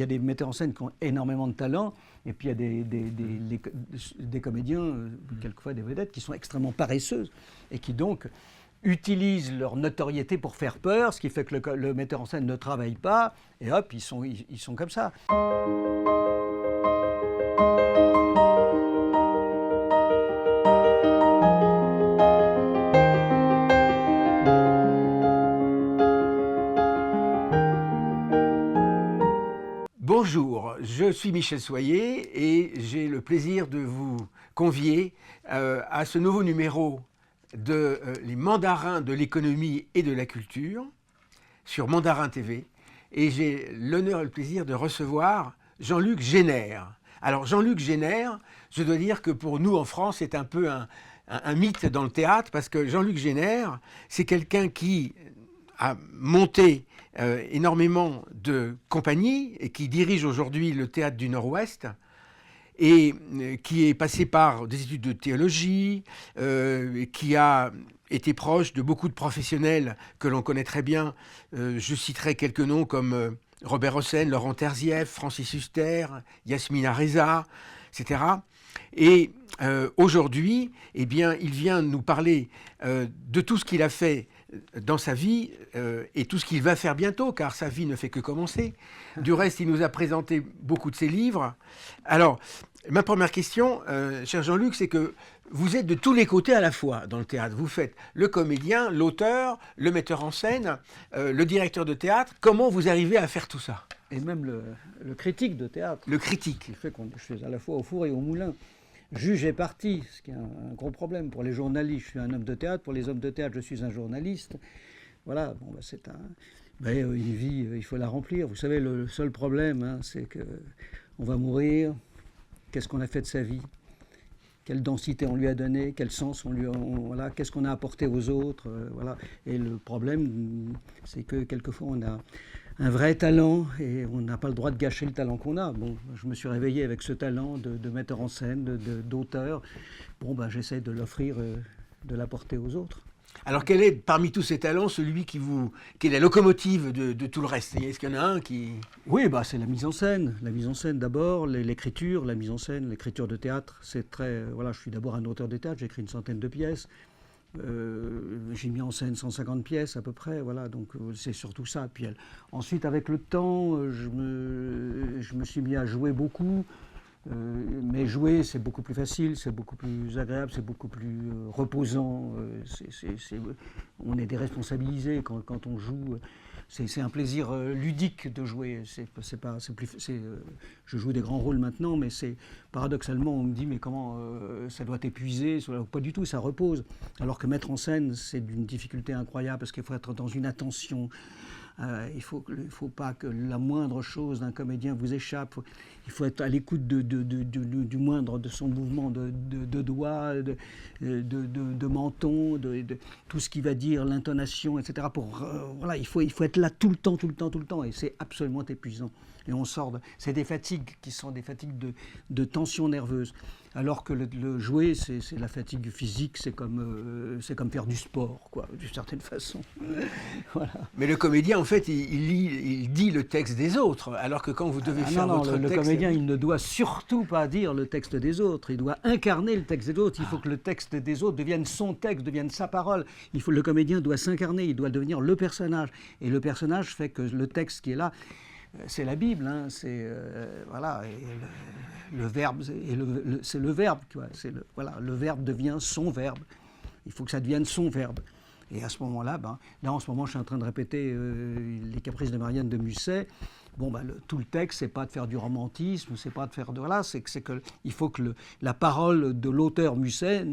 y a des metteurs en scène qui ont énormément de talent, et puis il y a des comédiens, quelquefois des vedettes, qui sont extrêmement paresseuses, et qui donc utilisent leur notoriété pour faire peur, ce qui fait que le metteur en scène ne travaille pas, et hop, ils sont comme ça. Bonjour, je suis Michel Soyer et j'ai le plaisir de vous convier à ce nouveau numéro de Les Mandarins de l'économie et de la culture sur Mandarin TV. Et j'ai l'honneur et le plaisir de recevoir Jean-Luc Génère. Alors Jean-Luc Génère, je dois dire que pour nous en France, c'est un peu un mythe dans le théâtre, parce que Jean-Luc Génère, c'est quelqu'un qui a monté énormément de compagnies et qui dirige aujourd'hui le Théâtre du Nord-Ouest et qui est passé par des études de théologie, qui a été proche de beaucoup de professionnels que l'on connaît très bien. Je citerai quelques noms comme Robert Hossein, Laurent Terzieff, Francis Huster, Yasmina Reza, etc. Et aujourd'hui, eh bien, il vient nous parler de tout ce qu'il a fait dans sa vie et tout ce qu'il va faire bientôt, car sa vie ne fait que commencer. Du reste, il nous a présenté beaucoup de ses livres. Alors, ma première question, cher Jean-Luc, c'est que vous êtes de tous les côtés à la fois dans le théâtre. Vous faites le comédien, l'auteur, le metteur en scène, le directeur de théâtre. Comment vous arrivez à faire tout ça? Et même le critique de théâtre. Le critique. Qui fait que je suis à la fois au four et au moulin. Juge et parti, ce qui est un gros problème. Pour les journalistes, je suis un homme de théâtre. Pour les hommes de théâtre, je suis un journaliste. Voilà, bon, c'est une vie, il faut la remplir. Vous savez, le seul problème, c'est qu'on va mourir. Qu'est-ce qu'on a fait de sa vie? Quelle densité on lui a donné? Quel sens voilà, qu'est-ce qu'on a apporté aux autres? Voilà. Et le problème, c'est que quelquefois, on a un vrai talent et on n'a pas le droit de gâcher le talent qu'on a. Bon, je me suis réveillé avec ce talent de metteur en scène, d'auteur. Bon, j'essaie de l'offrir, de l'apporter aux autres. Alors quel est parmi tous ces talents celui qui est la locomotive de tout le reste? Est-ce qu'il y en a un qui... Oui, c'est la mise en scène. La mise en scène d'abord, l'écriture, la mise en scène, l'écriture de théâtre. C'est très... Voilà, je suis d'abord un auteur de théâtre, j'ai écrit une centaine de pièces. J'ai mis en scène 150 pièces à peu près, voilà, donc c'est surtout ça. Puis ensuite, avec le temps, je me suis mis à jouer beaucoup, mais jouer, c'est beaucoup plus facile, c'est beaucoup plus agréable, c'est beaucoup plus reposant. On est déresponsabilisé quand on joue. C'est un plaisir ludique de jouer. Je joue des grands rôles maintenant, mais paradoxalement, on me dit, mais comment ça doit t'épuiser? Pas du tout, ça repose. Alors que mettre en scène, c'est d'une difficulté incroyable, parce qu'il faut être dans une attention. Il ne faut pas que la moindre chose d'un comédien vous échappe. Il faut être à l'écoute du moindre de son mouvement de doigts, de menton, de tout ce qu'il va dire, l'intonation, etc. Voilà, il faut être là tout le temps, et c'est absolument épuisant. Et on sort c'est des fatigues qui sont des fatigues de tension nerveuse. Alors que le jouer, c'est la fatigue physique, c'est comme faire du sport, quoi, d'une certaine façon. Voilà. Mais le comédien, en fait, il dit le texte des autres, alors que quand vous devez faire votre texte... Le comédien, il ne doit surtout pas dire le texte des autres, il doit incarner le texte des autres. Il faut que le texte des autres devienne son texte, devienne sa parole. Le comédien doit s'incarner, il doit devenir le personnage. Et le personnage fait que le texte qui est là, c'est la Bible, voilà, et le verbe, c'est le verbe, tu vois, le verbe devient son verbe. Il faut que ça devienne son verbe. Et à ce moment-là, là en ce moment, je suis en train de répéter les Caprices de Marianne de Musset. Bon, tout le texte, c'est pas de faire du romantisme, c'est pas de faire de voilà, c'est que il faut que la parole de l'auteur Musset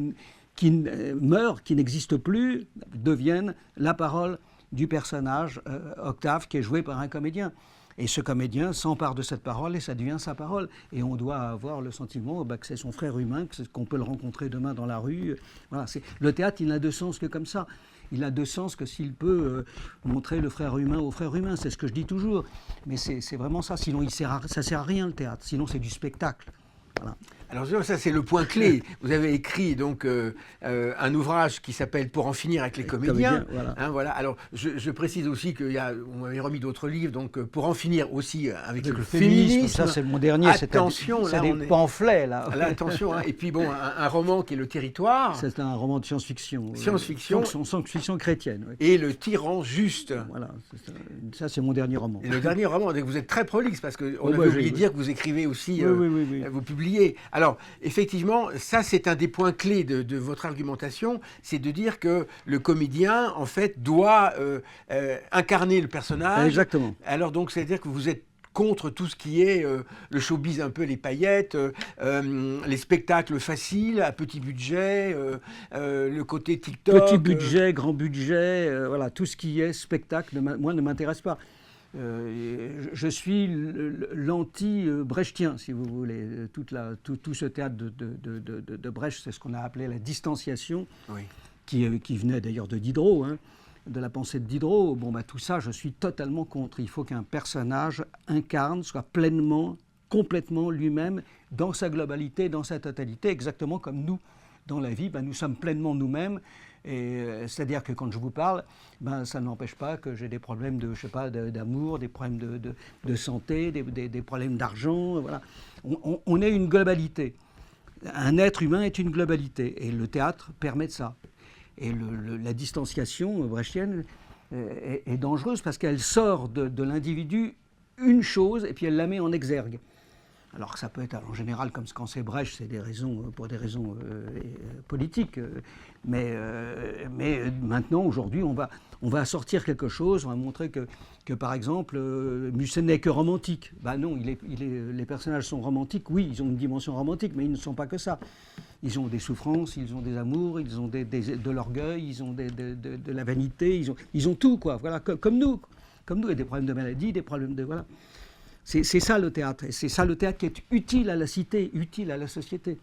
qui meurt, qui n'existe plus, devienne la parole du personnage Octave, qui est joué par un comédien. Et ce comédien s'empare de cette parole et ça devient sa parole. Et on doit avoir le sentiment que c'est son frère humain, qu'on peut le rencontrer demain dans la rue. Voilà, le théâtre, il n'a de sens que comme ça. Il n'a de sens que s'il peut montrer le frère humain au frère humain. C'est ce que je dis toujours. Mais c'est vraiment ça. Sinon, ça ne sert à rien, le théâtre. Sinon, c'est du spectacle. Voilà. Alors ça c'est le point clé. Vous avez écrit donc un ouvrage qui s'appelle Pour en finir avec les comédiens. Voilà. Hein, voilà. Alors je précise aussi on m'avait remis d'autres livres, donc Pour en finir aussi avec le féminisme. Ça c'est mon dernier. Attention, c'est des pamphlets là. Là, attention. Hein. Et puis bon, un roman qui est Le Territoire. C'est un roman de science-fiction. Science-fiction. Science-fiction chrétienne. Oui. Et Le Tyran juste. Voilà. Ça c'est mon dernier roman. Et le dernier roman. Donc vous êtes très prolixe parce qu'on avait oublié de dire que vous écrivez aussi. Oui. Vous publiez. Alors, effectivement, ça, c'est un des points clés de votre argumentation, c'est de dire que le comédien, en fait, doit incarner le personnage. Exactement. Alors, donc, c'est-à-dire que vous êtes contre tout ce qui est le showbiz, un peu les paillettes, les spectacles faciles, à petit budget, le côté TikTok. Petit budget, grand budget, voilà, tout ce qui est spectacle, moi, ne m'intéresse pas. Je suis l'anti-brechtien, si vous voulez. Tout ce théâtre de Brecht, c'est ce qu'on a appelé la distanciation, oui. qui venait d'ailleurs de Diderot, hein, de la pensée de Diderot. Bon, tout ça, je suis totalement contre. Il faut qu'un personnage incarne, soit pleinement, complètement lui-même, dans sa globalité, dans sa totalité, exactement comme nous, dans la vie, nous sommes pleinement nous-mêmes. C'est-à-dire que quand je vous parle, ça n'empêche pas que j'ai des problèmes d'amour, des problèmes de santé, des problèmes d'argent. Voilà. On est une globalité. Un être humain est une globalité. Et le théâtre permet de ça. Et la distanciation brechtienne est dangereuse parce qu'elle sort de l'individu une chose et puis elle la met en exergue. Alors que ça peut être en général, comme quand c'est Brecht, c'est pour des raisons politiques. Mais maintenant, aujourd'hui, on va sortir quelque chose, on va montrer que par exemple, Musset n'est que romantique. Non, les personnages sont romantiques, oui, ils ont une dimension romantique, mais ils ne sont pas que ça. Ils ont des souffrances, ils ont des amours, ils ont de l'orgueil, ils ont de la vanité, ils ont tout, quoi. Voilà, comme nous. Comme nous, il y a des problèmes de maladie, des problèmes de... Voilà. C'est ça le théâtre, et c'est ça le théâtre qui est utile à la cité, utile à la société.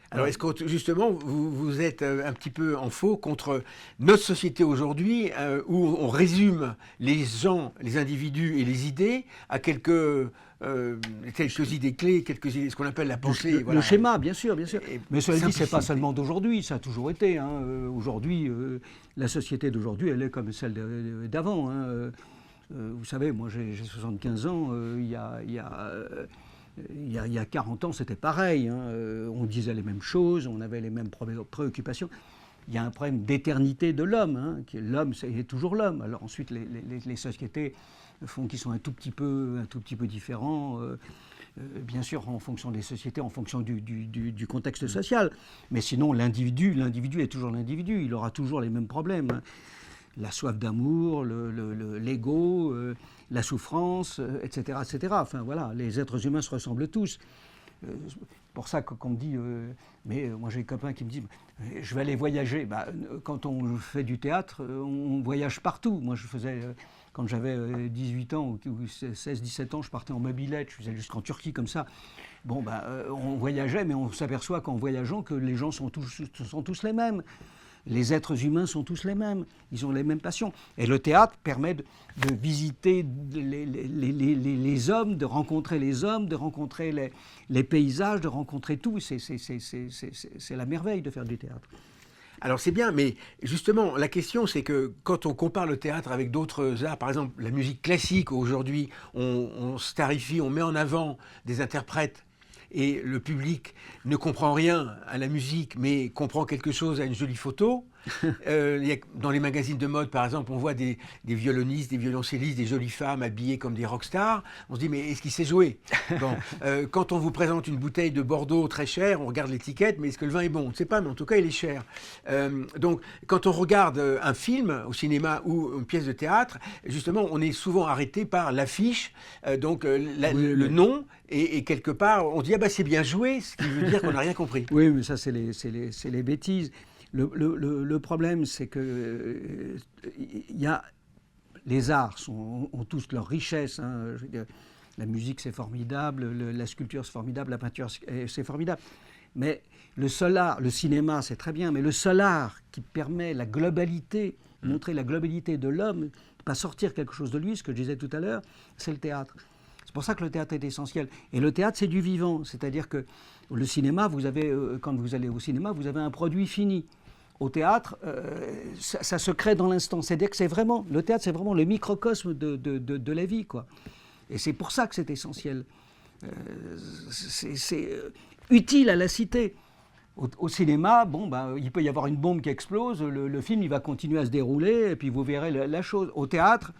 Alors est-ce que justement vous êtes un petit peu en faux contre notre société aujourd'hui où on résume les gens, les individus et les idées à quelques idées clés, ce qu'on appelle la pensée. Le schéma, bien sûr. Mais cela dit, c'est pas seulement d'aujourd'hui, ça a toujours été. Hein. Aujourd'hui, la société d'aujourd'hui, elle est comme celle d'avant. Hein. Vous savez, moi j'ai 75 ans, il y a 40 ans c'était pareil, hein. On disait les mêmes choses, on avait les mêmes préoccupations. Il y a un problème d'éternité de l'homme, hein, l'homme c'est toujours l'homme. Alors ensuite les sociétés font qu'ils sont un tout petit peu différents, bien sûr en fonction des sociétés, en fonction du contexte social. Mais sinon l'individu est toujours l'individu, il aura toujours les mêmes problèmes. Hein. La soif d'amour, l'ego, la souffrance, etc., etc. Enfin voilà, les êtres humains se ressemblent tous. Pour ça qu'on me dit, moi j'ai des copains qui me disent, je vais aller voyager. Quand on fait du théâtre, on voyage partout. Moi je faisais, quand j'avais 18 ans ou 16-17 ans, je partais en mobilette, je faisais jusqu'en Turquie comme ça. On voyageait, mais on s'aperçoit qu'en voyageant que les gens sont tous les mêmes. Les êtres humains sont tous les mêmes, ils ont les mêmes passions. Et le théâtre permet de visiter les hommes, de rencontrer les hommes, de rencontrer les paysages, de rencontrer tout. C'est la merveille de faire du théâtre. Alors c'est bien, mais justement, la question c'est que quand on compare le théâtre avec d'autres arts, par exemple la musique classique, aujourd'hui on starifie, on met en avant des interprètes, et le public ne comprend rien à la musique, mais comprend quelque chose à une jolie photo. Dans les magazines de mode, par exemple, on voit des violonistes, des violoncellistes, des jolies femmes habillées comme des rockstars. On se dit, mais est-ce qu'il sait jouer? Quand on vous présente une bouteille de Bordeaux très chère, on regarde l'étiquette, mais est-ce que le vin est bon? On ne sait pas, mais en tout cas, il est cher. Donc, quand on regarde un film au cinéma ou une pièce de théâtre, justement, on est souvent arrêté par l'affiche, le nom, et quelque part, on dit, c'est bien joué, ce qui veut dire qu'on n'a rien compris. Oui, mais ça, c'est les bêtises. Le problème, c'est que les arts ont tous leur richesse. Hein. Je veux dire, la musique, c'est formidable, la sculpture, c'est formidable, la peinture, c'est formidable. Mais le seul art, le cinéma, c'est très bien, mais le seul art qui permet la globalité, montrer la globalité de l'homme, pas sortir quelque chose de lui, ce que je disais tout à l'heure, c'est le théâtre. C'est C'est pour ça que le théâtre est essentiel. Et le théâtre, c'est du vivant. C'est-à-dire que le cinéma, quand vous allez au cinéma, vous avez un produit fini. Au théâtre, ça se crée dans l'instant. C'est-à-dire que le théâtre, c'est vraiment le microcosme de la vie, quoi. Et c'est pour ça que c'est essentiel. C'est utile à la cité. Au cinéma, il peut y avoir une bombe qui explose, le film il va continuer à se dérouler, et puis vous verrez la chose. Au théâtre,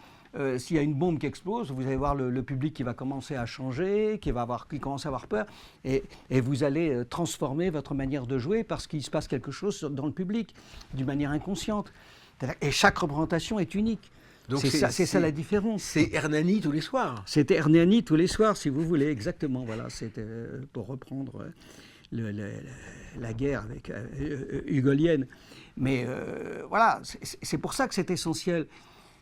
s'il y a une bombe qui explose, vous allez voir le public qui va commencer à changer, qui commence à avoir peur, et vous allez transformer votre manière de jouer parce qu'il se passe quelque chose dans le public, d'une manière inconsciente. Et chaque représentation est unique. Donc c'est ça la différence. C'est Hernani tous les soirs. C'était Hernani tous les soirs, si vous voulez, exactement. Voilà, c'était pour reprendre la guerre avec hugolienne. Mais voilà, c'est pour ça que c'est essentiel.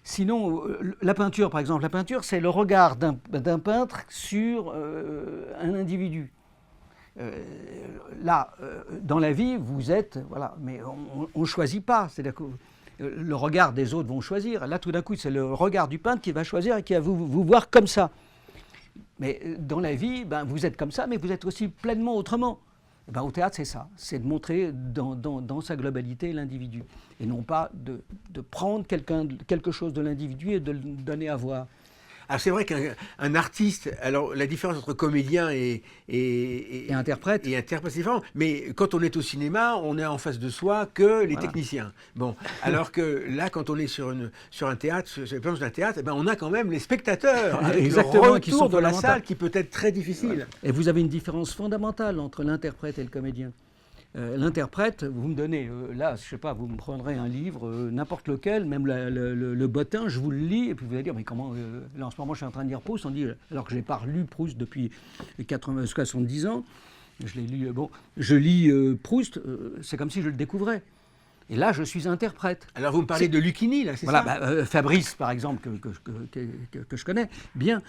Sinon, la peinture, par exemple, c'est le regard d'un peintre sur un individu. Là, dans la vie, vous êtes, voilà, mais on ne choisit pas. C'est-à-dire que le regard des autres vont choisir. Là, tout d'un coup, c'est le regard du peintre qui va choisir et qui va vous voir comme ça. Mais dans la vie, vous êtes comme ça, mais vous êtes aussi pleinement autrement. Au théâtre, c'est ça. C'est de montrer dans sa globalité l'individu. Et non pas de prendre quelque chose de l'individu et de le donner à voir. Alors c'est vrai qu'un artiste, alors la différence entre comédien et interprète, c'est différent. Mais quand on est au cinéma, on est en face de soi que les techniciens. Bon, alors que là, quand on est sur un théâtre, sur les planches d'un théâtre, on a quand même les spectateurs avec exactement, le retour qui sont de la salle qui peut être très difficile. Voilà. Et vous avez une différence fondamentale entre l'interprète et le comédien. L'interprète, vous me donnez, là, je sais pas, vous me prendrez un livre, n'importe lequel, même le Bottin, je vous le lis, et puis vous allez dire, mais comment, là en ce moment je suis en train de lire Proust, on dit, alors que je n'ai pas lu Proust depuis 70 ans, je l'ai lu, je lis Proust, c'est comme si je le découvrais. Et là, je suis interprète. Alors vous me parlez de Lucchini, là, c'est ça ? Fabrice, par exemple, que je connais bien,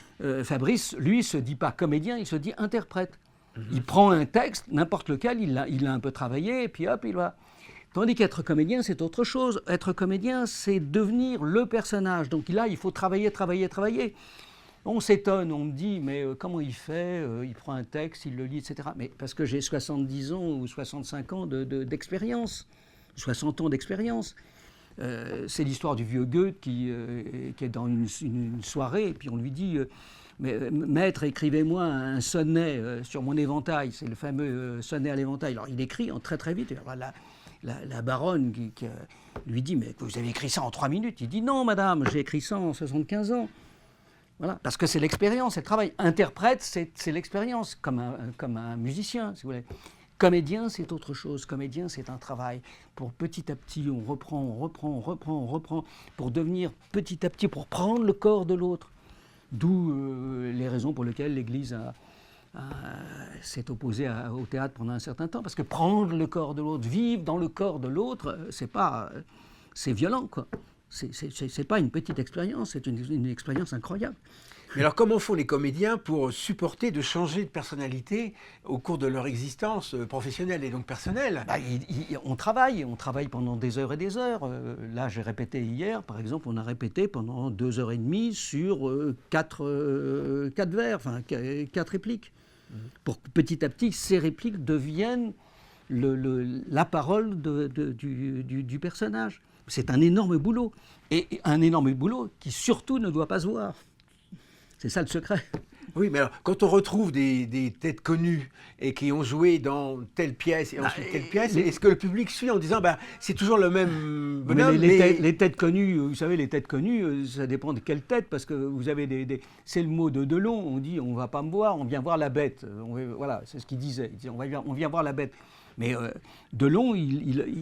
Fabrice, lui, ne se dit pas comédien, il se dit interprète. Il prend un texte, n'importe lequel, il l'a un peu travaillé, et puis hop, il va... Tandis qu'être comédien, c'est autre chose. Être comédien, c'est devenir le personnage. Donc là, il faut travailler. On s'étonne, on me dit, mais comment il fait ? Il prend un texte, il le lit, etc. Mais parce que j'ai 70 ans ou 65 ans d'expérience, 60 ans d'expérience. C'est l'histoire du vieux Goethe qui est dans une soirée, et puis on lui dit... Mais, maître, écrivez-moi un sonnet sur mon éventail, c'est le fameux sonnet à l'éventail. Alors il écrit très très vite. La baronne qui lui dit, mais vous avez écrit ça en 3 minutes. Il dit, non madame, j'ai écrit ça en 75 ans. Voilà, parce que c'est l'expérience, c'est le travail. Interprète, c'est l'expérience, comme un musicien, si vous voulez. Comédien, c'est autre chose. Comédien, c'est un travail. Pour petit à petit, on reprend, pour devenir petit à petit, pour prendre le corps de l'autre. D'où les raisons pour lesquelles l'Église s'est opposée au théâtre pendant un certain temps. Parce que prendre le corps de l'autre, vivre dans le corps de l'autre, c'est violent, quoi. C'est pas une petite expérience, c'est une expérience incroyable. Mais alors comment font les comédiens pour supporter de changer de personnalité au cours de leur existence professionnelle et donc personnelle ? On travaille pendant des heures et des heures. Là, j'ai répété hier, par exemple, on a répété pendant 2h30 sur 4 vers, enfin 4 répliques. Pour que petit à petit, ces répliques deviennent la parole du personnage. C'est un énorme boulot. Et un énorme boulot qui surtout ne doit pas se voir. C'est ça le secret. Oui, mais alors, quand on retrouve des têtes connues et qui ont joué dans telle pièce et ensuite telle pièce, est-ce que le public suit en disant c'est toujours le même bonhomme les têtes connues, vous savez, les têtes connues, ça dépend de quelle tête, parce que vous avez c'est le mot de Delon, on dit on ne va pas me voir, on vient voir la bête. Voilà, c'est ce qu'il disait. Il disait, on vient voir la bête. Mais Delon,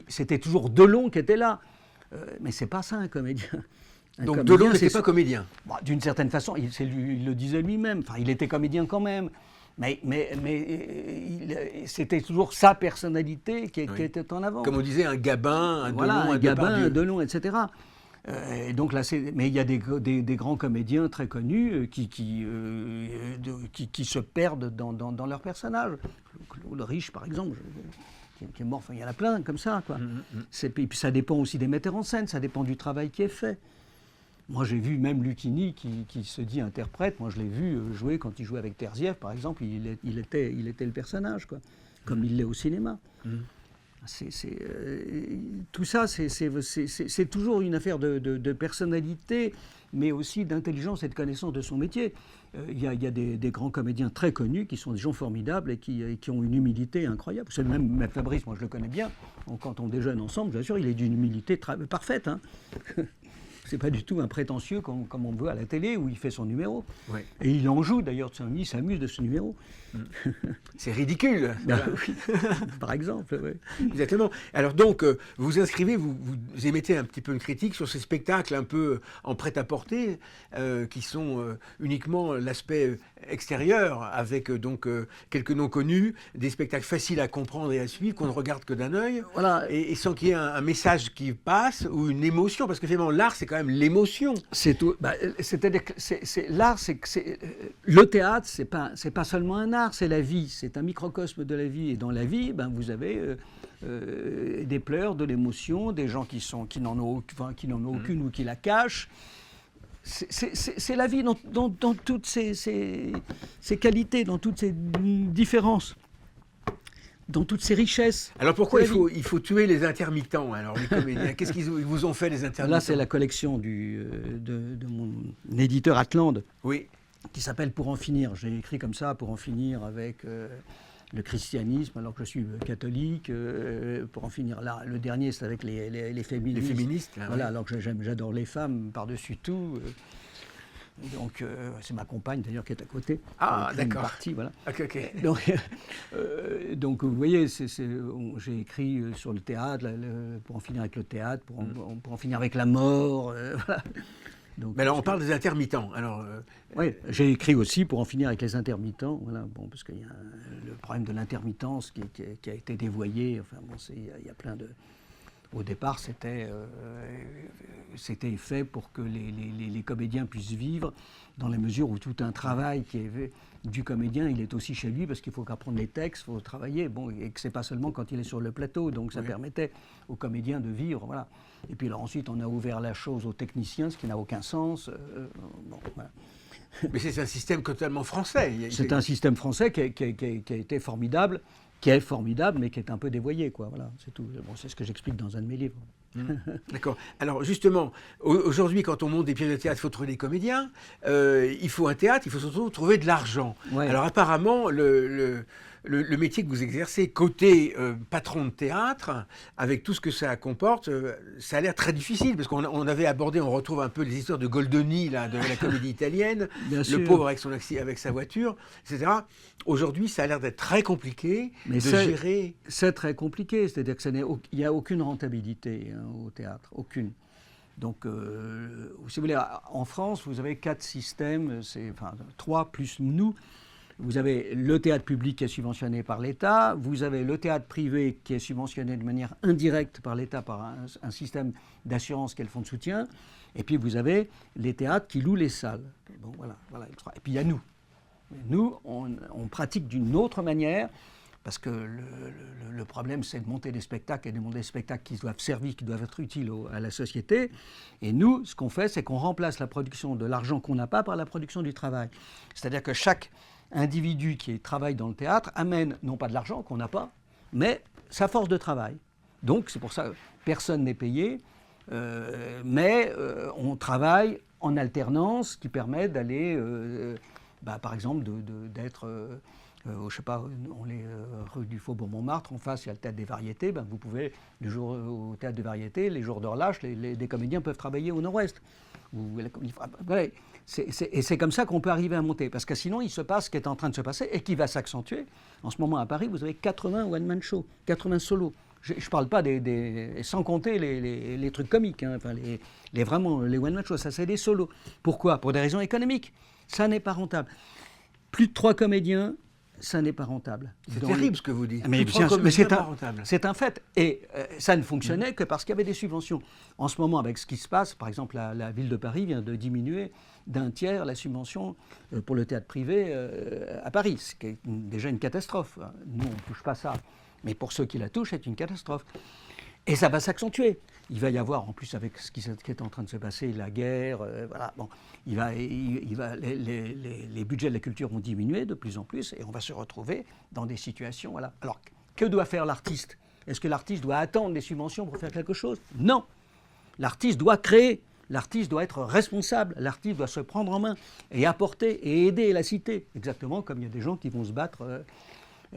c'était toujours Delon qui était là. Mais c'est pas ça un comédien. Donc Delon n'était pas comédien. D'une certaine façon, il le disait lui-même. Enfin, il était comédien quand même. Mais c'était toujours sa personnalité qui était en avant. Comme on disait, un Gabin, un Delon, un Gabin, un Delon, etc. Et donc là, mais il y a des grands comédiens très connus qui se perdent dans leur personnage. Claude Rich, par exemple, qui est mort. Enfin, il y en a plein comme ça, quoi. Et puis ça dépend aussi des metteurs en scène, ça dépend du travail qui est fait. Moi, j'ai vu même Lucchini qui se dit interprète. Moi, je l'ai vu jouer quand il jouait avec Terzieff, par exemple. Il était le personnage, quoi, comme il l'est au cinéma. Tout ça, c'est toujours une affaire de personnalité, mais aussi d'intelligence et de connaissance de son métier. Il y a des grands comédiens très connus qui sont des gens formidables et qui ont une humilité incroyable. C'est même Fabrice, moi je le connais bien. Quand on déjeune ensemble, bien sûr, il est d'une humilité parfaite. Hein. C'est pas du tout un prétentieux comme on le voit à la télé où il fait son numéro. Ouais. Et il en joue d'ailleurs, il s'amuse de ce numéro. C'est ridicule. Voilà. Oui. Par exemple, oui. Exactement. Alors donc, vous inscrivez, vous émettez un petit peu une critique sur ces spectacles un peu en prêt-à-porter, qui sont uniquement l'aspect extérieur, avec donc quelques noms connus, des spectacles faciles à comprendre et à suivre, qu'on ne regarde que d'un œil, voilà. et sans qu'il y ait un message qui passe ou une émotion, parce que finalement l'art c'est quand même l'émotion. C'est tout. C'est-à-dire que l'art, le théâtre, c'est pas seulement un art, c'est la vie, c'est un microcosme de la vie. Et dans la vie, vous avez des pleurs, de l'émotion, des gens qui n'en ont aucune ou qui la cachent. C'est la vie dans toutes ses qualités, dans toutes ses différences, dans toutes ses richesses. Alors pourquoi il faut tuer les intermittents, alors les comédiens? Qu'est-ce qu'ils vous ont fait, les intermittents? Là, c'est la collection de mon éditeur Atlande. Oui. Qui s'appelle Pour en finir. J'ai écrit comme ça, Pour en finir avec le christianisme, alors que je suis catholique. Pour en finir là, le dernier, c'est avec les féministes. Les féministes, là, voilà, oui. Alors que j'adore les femmes par-dessus tout. Donc, c'est ma compagne d'ailleurs qui est à côté. Ah, d'accord. Partie, voilà. Ok. Donc, vous voyez, j'ai écrit sur le théâtre, pour en finir avec le théâtre, pour en finir avec la mort. Voilà. Donc, mais alors, on parle des intermittents. Alors, oui, j'ai écrit aussi Pour en finir avec les intermittents. Voilà, parce qu'il y a le problème de l'intermittence qui a été dévoyé. Enfin, il y a plein de. Au départ, c'était fait pour que les comédiens puissent vivre, dans la mesure où tout un travail qui est du comédien, il est aussi chez lui, parce qu'il faut apprendre les textes, il faut travailler, et que ce n'est pas seulement quand il est sur le plateau. Donc ça permettait aux comédiens de vivre. Voilà. Et puis alors, ensuite, on a ouvert la chose aux techniciens, ce qui n'a aucun sens. Voilà. Mais c'est un système totalement français. C'est un système français qui a été formidable. Qui est formidable, mais qui est un peu dévoyé, quoi. Voilà, c'est tout. C'est ce que j'explique dans un de mes livres. D'accord. Alors justement, aujourd'hui, quand on monte des pièces de théâtre, il faut trouver des comédiens, il faut un théâtre, il faut surtout trouver de l'argent. Ouais. Alors apparemment, le métier que vous exercez côté patron de théâtre, avec tout ce que ça comporte, ça a l'air très difficile, parce qu'on avait abordé, on retrouve un peu les histoires de Goldoni, là, de la comédie italienne, le pauvre avec sa voiture, etc. Aujourd'hui, ça a l'air d'être très compliqué de gérer. C'est très compliqué, c'est-à-dire qu'il n'y a aucune rentabilité au théâtre, aucune. Donc, si vous voulez, en France, vous avez 4 systèmes, 3 plus nous. Vous avez le théâtre public qui est subventionné par l'État, vous avez le théâtre privé qui est subventionné de manière indirecte par l'État par un système d'assurance qui est le fonds de soutien, et puis vous avez les théâtres qui louent les salles. Bon, voilà. Et puis il y a nous. Nous, on pratique d'une autre manière, parce que le problème, c'est de monter des spectacles et de monter des spectacles qui doivent servir, qui doivent être utiles à la société. Et nous, ce qu'on fait, c'est qu'on remplace la production de l'argent qu'on n'a pas par la production du travail. C'est-à-dire que chaque individu qui travaille dans le théâtre amène non pas de l'argent qu'on n'a pas, mais sa force de travail. Donc c'est pour ça que personne n'est payé, mais on travaille en alternance, qui permet d'aller, par exemple, d'être, je sais pas, on est rue du Faubourg Montmartre, en face il y a le théâtre des variétés, vous pouvez, au théâtre des variétés, les jours de relâche, des comédiens peuvent travailler au nord-ouest. Et c'est comme ça qu'on peut arriver à monter, parce que sinon il se passe ce qui est en train de se passer et qui va s'accentuer. En ce moment à Paris, vous avez 80 one-man shows, 80 solos. Je ne parle pas sans compter les trucs comiques, vraiment les one-man shows, ça c'est des solos. Pourquoi? Pour des raisons économiques. Ça n'est pas rentable. Plus de 3 comédiens, ça n'est pas rentable. C'est terrible ce que vous dites. Mais c'est un fait. Et ça ne fonctionnait que parce qu'il y avait des subventions. En ce moment, avec ce qui se passe, par exemple, la ville de Paris vient de diminuer d'un tiers la subvention pour le théâtre privé à Paris, ce qui est déjà une catastrophe. Nous, on ne touche pas ça. Mais pour ceux qui la touchent, c'est une catastrophe. Et ça va s'accentuer. Il va y avoir, en plus avec ce qui est en train de se passer, la guerre, voilà, bon, les budgets de la culture vont diminuer de plus en plus et on va se retrouver dans des situations, voilà. Alors, que doit faire l'artiste ? Est-ce que l'artiste doit attendre les subventions pour faire quelque chose ? Non. L'artiste doit créer, l'artiste doit être responsable, l'artiste doit se prendre en main et apporter et aider la cité, exactement comme il y a des gens qui vont se battre.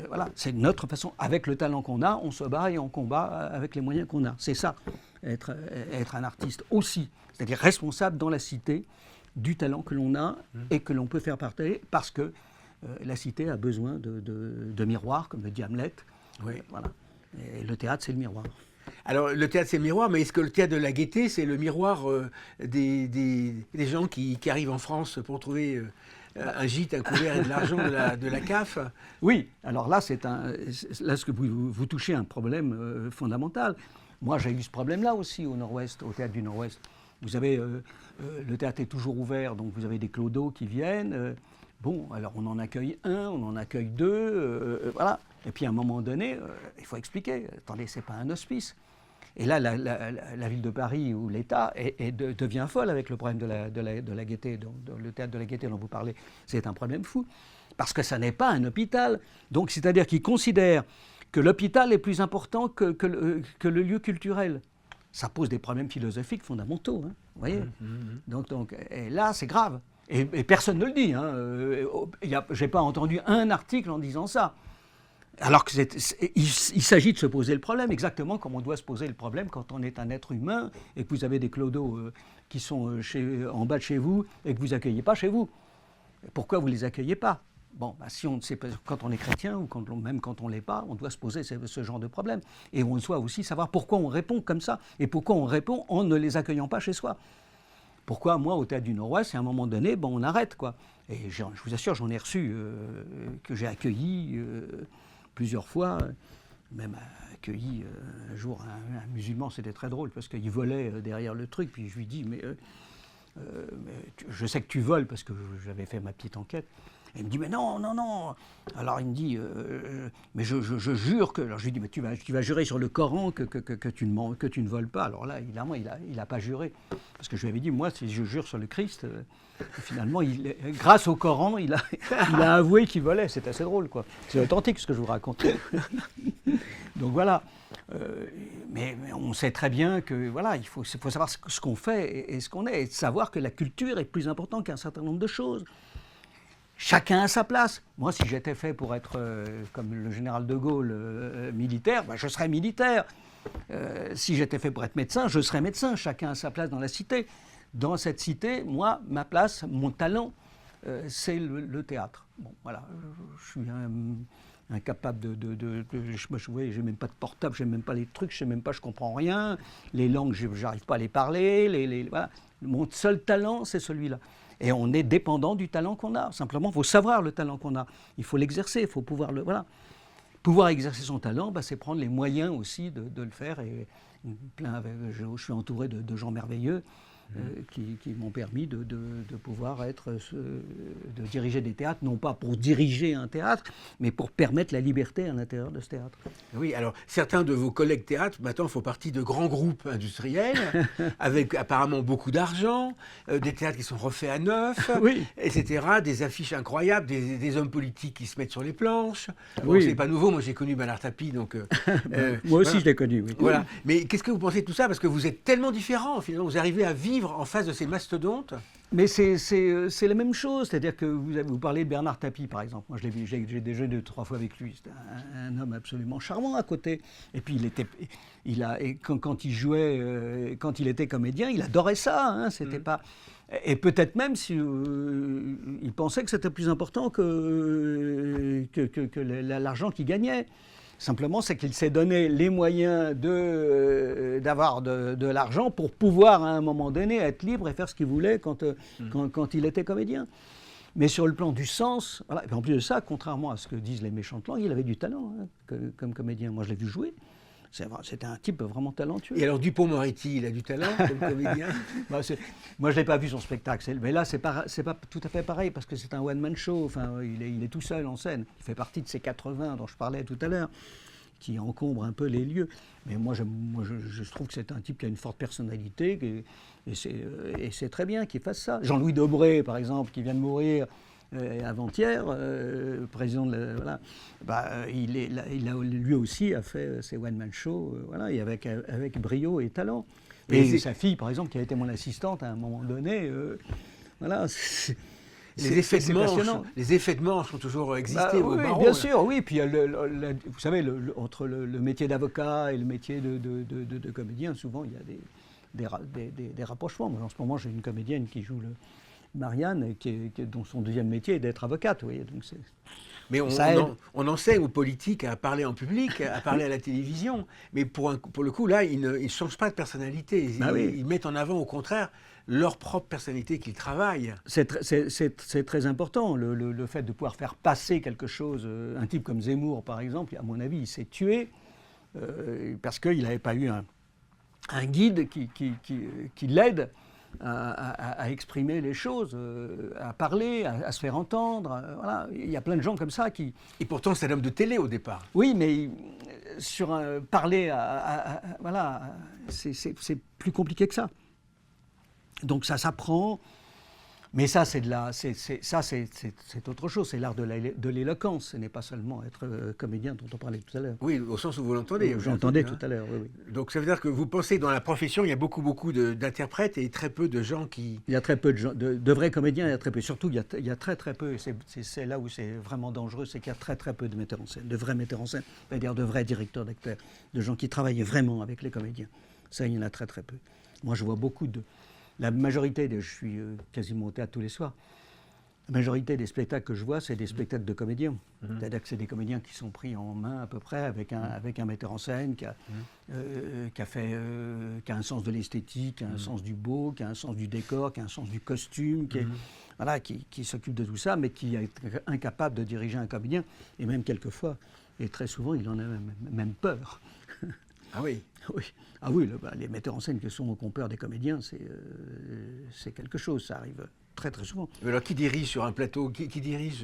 Voilà, c'est notre façon. Avec le talent qu'on a, on se bat et on combat avec les moyens qu'on a. C'est ça, être un artiste aussi, c'est-à-dire responsable dans la cité du talent que l'on a et que l'on peut faire partager parce que la cité a besoin de miroirs, comme le dit Hamlet. Oui. Voilà. Et le théâtre, c'est le miroir. Alors, le théâtre, c'est le miroir, mais est-ce que le théâtre de la Gaîté, c'est le miroir des gens qui arrivent en France pour trouver un gîte, un couvert et de l'argent de la CAF ? Oui, alors là, là ce que vous touchez un problème fondamental. Moi, j'ai eu ce problème-là aussi au Nord-Ouest, au théâtre du Nord-Ouest. Vous avez, le théâtre est toujours ouvert, donc vous avez des clodos qui viennent. Bon, alors on en accueille un, on en accueille deux, voilà. Et puis à un moment donné, il faut expliquer. Attendez, c'est pas un hospice. Et là, la ville de Paris ou l'État devient folle avec le problème de la Gaîté, le théâtre de la Gaîté dont vous parlez. C'est un problème fou. Parce que ça n'est pas un hôpital. Donc, c'est-à-dire qu'ils considèrent que l'hôpital est plus important que le lieu culturel. Ça pose des problèmes philosophiques fondamentaux, hein, vous voyez. Donc, et là, c'est grave. Et personne ne le dit. Hein. Je n'ai pas entendu un article en disant ça. Alors qu'il s'agit de se poser le problème, exactement comme on doit se poser le problème quand on est un être humain et que vous avez des clodos qui sont en bas de chez vous et que vous n'accueillez pas chez vous. Pourquoi vous ne les accueillez pas ? Bon, si on ne sait pas, quand on est chrétien ou même quand on ne l'est pas, on doit se poser ce genre de problème. Et on doit aussi savoir pourquoi on répond comme ça et pourquoi on répond en ne les accueillant pas chez soi. Pourquoi, moi, au Théâtre du Nord-Ouest, à un moment donné, on arrête, quoi. Et je vous assure, j'en ai reçu, que j'ai accueilli plusieurs fois, même accueilli un jour un musulman, c'était très drôle, parce qu'il volait derrière le truc, puis je lui dis, mais je sais que tu voles, parce que j'avais fait ma petite enquête. Et il me dit, mais non, non, non. Alors il me dit, mais je jure que... Alors je lui dis, mais tu vas jurer sur le Coran que tu ne voles pas. Alors là, évidemment, il n'a pas juré. Parce que je lui avais dit, moi, si je jure sur le Christ, finalement, grâce au Coran, il a avoué qu'il volait. C'est assez drôle, quoi. C'est authentique ce que je vous raconte. Donc voilà. Mais on sait très bien que, voilà, il faut savoir ce qu'on fait et ce qu'on est. Et de savoir que la culture est plus importante qu'un certain nombre de choses. Chacun a sa place. Moi, si j'étais fait pour être, comme le général de Gaulle, militaire, je serais militaire. Si j'étais fait pour être médecin, je serais médecin. Chacun a sa place dans la cité. Dans cette cité, moi, ma place, mon talent, c'est le théâtre. Bon, voilà, je suis incapable j'ai même pas de portable, j'ai même pas les trucs, je comprends rien. Les langues, j'arrive pas à les parler. Voilà. Mon seul talent, c'est celui-là. Et on est dépendant du talent qu'on a. Simplement, il faut savoir le talent qu'on a. Il faut l'exercer, il faut pouvoir Pouvoir exercer son talent, c'est prendre les moyens aussi de le faire. Et je suis entouré de gens merveilleux qui m'ont permis de pouvoir de diriger des théâtres, non pas pour diriger un théâtre, mais pour permettre la liberté à l'intérieur de ce théâtre. Oui, alors certains de vos collègues théâtres maintenant font partie de grands groupes industriels, avec apparemment beaucoup d'argent, des théâtres qui sont refaits à neuf, oui. etc., des affiches incroyables, des hommes politiques qui se mettent sur les planches. Bon, oui. C'est pas nouveau, moi j'ai connu Bernard Tapie, donc... moi aussi je l'ai connu, oui. Voilà. Mais qu'est-ce que vous pensez de tout ça ? Parce que vous êtes tellement différents, finalement, vous arrivez à vivre en face de ces mastodontes. Mais c'est la même chose, c'est-à-dire que vous parlez de Bernard Tapie, par exemple. Moi, je l'ai vu, j'ai déjeuné 2-3 fois avec lui. C'était un homme absolument charmant à côté. Et puis, quand il jouait, quand il était comédien, il adorait ça. Hein, c'était pas... Et peut-être même si il pensait que c'était plus important que l'argent qu'il gagnait. Simplement, c'est qu'il s'est donné les moyens d'avoir de l'argent pour pouvoir, à un moment donné, être libre et faire ce qu'il voulait quand il était comédien. Mais sur le plan du sens, voilà. Et en plus de ça, contrairement à ce que disent les méchantes langues, il avait du talent comme comédien. Moi, je l'ai vu jouer. C'était un type vraiment talentueux. Et alors, Dupond-Moretti, il a du talent comme comédien? Moi, je ne l'ai pas vu son spectacle. Mais là, c'est pas tout à fait pareil, parce que c'est un one-man show. Enfin, il est tout seul en scène. Il fait partie de ces 80 dont je parlais tout à l'heure, qui encombre un peu les lieux. Mais moi, je trouve que c'est un type qui a une forte personnalité, et c'est très bien qu'il fasse ça. Jean-Louis Debré, par exemple, qui vient de mourir avant-hier, président de voilà, lui aussi a fait ses one-man shows, voilà, et avec brio et talent. Et sa fille, par exemple, qui a été mon assistante à un moment donné, voilà. Les effets de manche ont toujours existé au barreau. Bien sûr, oui. Puis, vous savez, entre le métier d'avocat et le métier de comédien, souvent, il y a des rapprochements. Moi, en ce moment, j'ai une comédienne qui joue Marianne, dont son deuxième métier est d'être avocate. Vous voyez, donc mais on enseigne aux politiques à parler en public, à parler à la télévision. Mais pour le coup, là, ils ne changent pas de personnalité. Ils mettent en avant, au contraire, leur propre personnalité qu'ils travaillent. C'est très important, le fait de pouvoir faire passer quelque chose. Un type comme Zemmour, par exemple, à mon avis, il s'est tué parce qu'il n'avait pas eu un guide qui l'aide à exprimer les choses, à parler, à se faire entendre. Voilà. Il y a plein de gens comme ça qui... Et pourtant, c'est un homme de télé au départ. Oui, mais parler voilà, c'est plus compliqué que ça. Donc ça s'apprend, mais ça c'est autre chose, c'est l'art de l'éloquence, ce n'est pas seulement être comédien dont on parlait tout à l'heure. Oui, au sens où vous l'entendez. J'entendais tout à l'heure, oui. Donc ça veut dire que vous pensez que dans la profession, il y a beaucoup d'interprètes et très peu de gens qui... Il y a très peu de gens, de vrais comédiens, il y a très peu. Surtout, il y a très peu, c'est là où c'est vraiment dangereux, c'est qu'il y a très peu de metteurs en scène, de vrais metteurs en scène, c'est-à-dire de vrais directeurs d'acteurs, de gens qui travaillent vraiment avec les comédiens. Ça, il y en a très peu. Moi, je vois beaucoup de... La majorité, je suis quasiment au théâtre tous les soirs, la majorité des spectacles que je vois, c'est des spectacles de comédiens. C'est-à-dire que c'est des comédiens qui sont pris en main à peu près avec un metteur en scène qui a un sens de l'esthétique, qui a un sens du beau, qui a un sens du décor, qui a un sens du costume, qui s'occupe de tout ça, mais qui est incapable de diriger un comédien, et même quelquefois, et très souvent, il en a même peur. Ah oui. Oui. Ah oui, les metteurs en scène qui ont peur des comédiens, c'est quelque chose, ça arrive très souvent. Mais alors qui dirige sur un plateau, qui dirige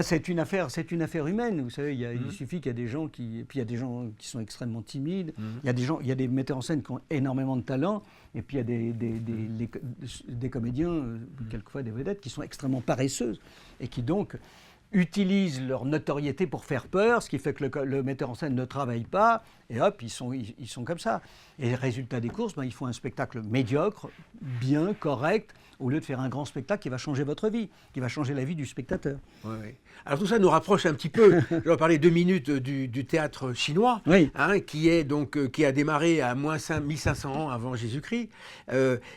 c'est une affaire humaine, vous savez, il suffit qu'il y a des gens puis il y a des gens qui sont extrêmement timides, il y a des metteurs en scène qui ont énormément de talent, et puis il y a des comédiens, quelquefois des vedettes, qui sont extrêmement paresseuses, et qui donc utilisent leur notoriété pour faire peur, ce qui fait que le metteur en scène ne travaille pas, et hop, ils sont comme ça. Et résultat des courses, ils font un spectacle médiocre, bien, correct, au lieu de faire un grand spectacle qui va changer votre vie, qui va changer la vie du spectateur. Oui. Alors tout ça nous rapproche un petit peu, je vais parler 2 minutes du théâtre chinois, qui a démarré à moins 1500 ans avant Jésus-Christ,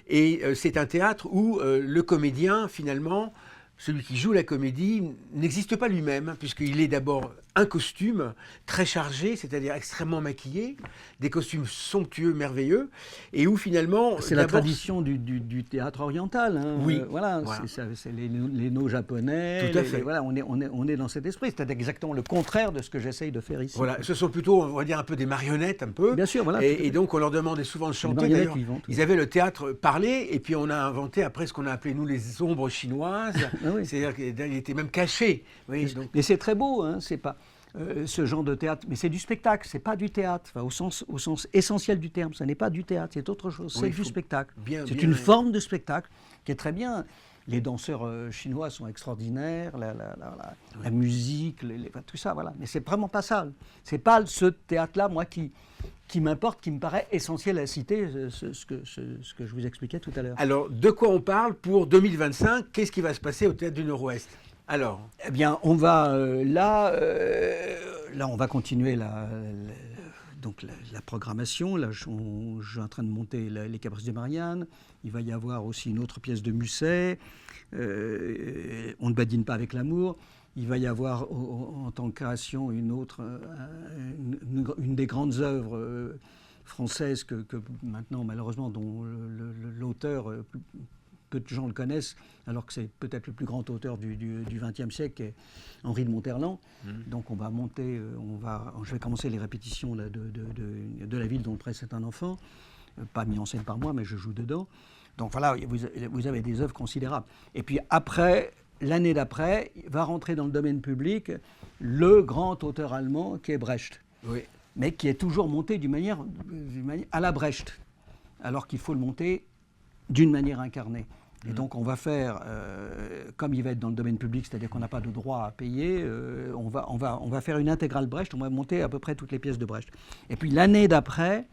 et c'est un théâtre où le comédien, finalement, celui qui joue la comédie n'existe pas lui-même, puisqu'il est d'abord un costume très chargé, c'est-à-dire extrêmement maquillé, des costumes somptueux, merveilleux, et où finalement... C'est la tradition du théâtre oriental. Hein. Oui. Voilà. C'est les nôs japonais. Tout à fait. Voilà, on est dans cet esprit. C'est exactement le contraire de ce que j'essaye de faire ici. Voilà, ce sont plutôt, on va dire, un peu des marionnettes, un peu. Bien sûr, voilà. Et donc on leur demandait souvent de chanter. D'ailleurs, ils avaient le théâtre parlé, et puis on a inventé après ce qu'on a appelé, nous, les ombres chinoises. Ah oui. C'est-à-dire qu'il était même caché. Oui, donc... Mais c'est très beau, hein, c'est pas... ce genre de théâtre, mais c'est du spectacle, c'est pas du théâtre, au sens essentiel du terme, ça n'est pas du théâtre, c'est autre chose, c'est du spectacle. C'est une forme de spectacle qui est très bien. Les danseurs chinois sont extraordinaires, la musique, tout ça, voilà. Mais c'est vraiment pas ça. C'est pas ce théâtre-là, moi, qui m'importe, qui me paraît essentiel à citer, ce que je vous expliquais tout à l'heure. Alors, de quoi on parle pour 2025 ? Qu'est-ce qui va se passer au Théâtre du Nord-Ouest ? Alors, eh bien, on va là, on va continuer la programmation. Là, je suis en train de monter les Caprices de Marianne. Il va y avoir aussi une autre pièce de Musset. On ne badine pas avec l'amour. Il va y avoir en tant que création une des grandes œuvres françaises que maintenant, malheureusement, dont l'auteur... peu de gens le connaissent, alors que c'est peut-être le plus grand auteur du XXe siècle, est Henri de Monterland. Donc on va monter, je vais commencer les répétitions de La ville dont le presse est un enfant, pas mis en scène par moi, mais je joue dedans. Donc voilà, vous avez des œuvres considérables. Et puis après, l'année d'après, va rentrer dans le domaine public le grand auteur allemand qui est Brecht. Oui. mais qui est toujours monté d'une manière à la Brecht, alors qu'il faut le monter d'une manière incarnée. Et donc on va faire, comme il va être dans le domaine public, c'est-à-dire qu'on n'a pas de droit à payer, on va faire une intégrale Brecht, on va monter à peu près toutes les pièces de Brecht. Et puis l'année d'après,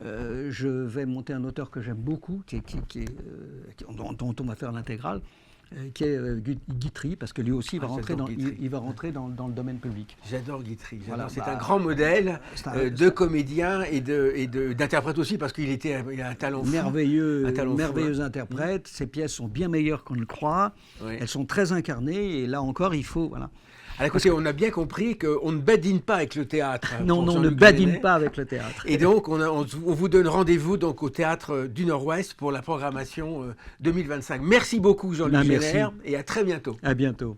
je vais monter un auteur que j'aime beaucoup, dont on va faire l'intégrale, qui est Guitry, parce que lui aussi il va rentrer dans le domaine public. J'adore Guitry. Voilà, c'est un grand modèle de comédien et d'interprète aussi, parce qu'il a un talent fou. Merveilleux interprète. Ses pièces sont bien meilleures qu'on ne le croit. Oui. Elles sont très incarnées, et là encore, il faut... Voilà. Alors écoutez, on a bien compris qu'on ne badine pas avec le théâtre. Non, on ne badine pas avec le théâtre. Et donc, on vous donne rendez-vous donc, au Théâtre du Nord-Ouest pour la programmation 2025. Merci beaucoup, Jean-Luc Génère, et à très bientôt. À bientôt.